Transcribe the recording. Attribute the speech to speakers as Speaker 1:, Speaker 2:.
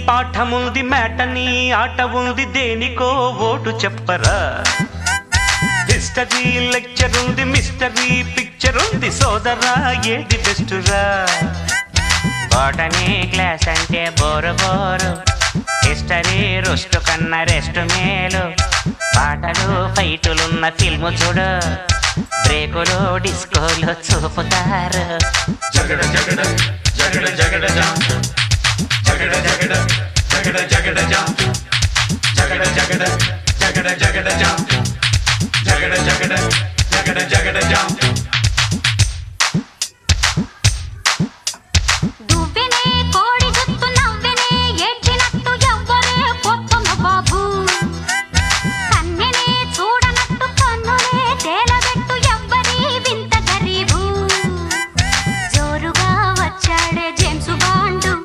Speaker 1: పాఠముంది matinee ఆట ఉంది దేనికో ఓటు చెప్పరా హిస్టరీ లెక్చర్ ఉంది మిస్టరీ పిక్చర్ ఉంది సోదరా ఏది బెస్టురా
Speaker 2: బోటనీ క్లాస్ అంటే బోరు బోరు హిస్టరీ రుస్టు కన్నా రెస్ట్ మేలు పాటలు ఫైటులున్న ఫిల్ము చూడు బ్రేకులు డిస్కోలు చూపుతారు
Speaker 3: జగడ జగడ జగడ జగడ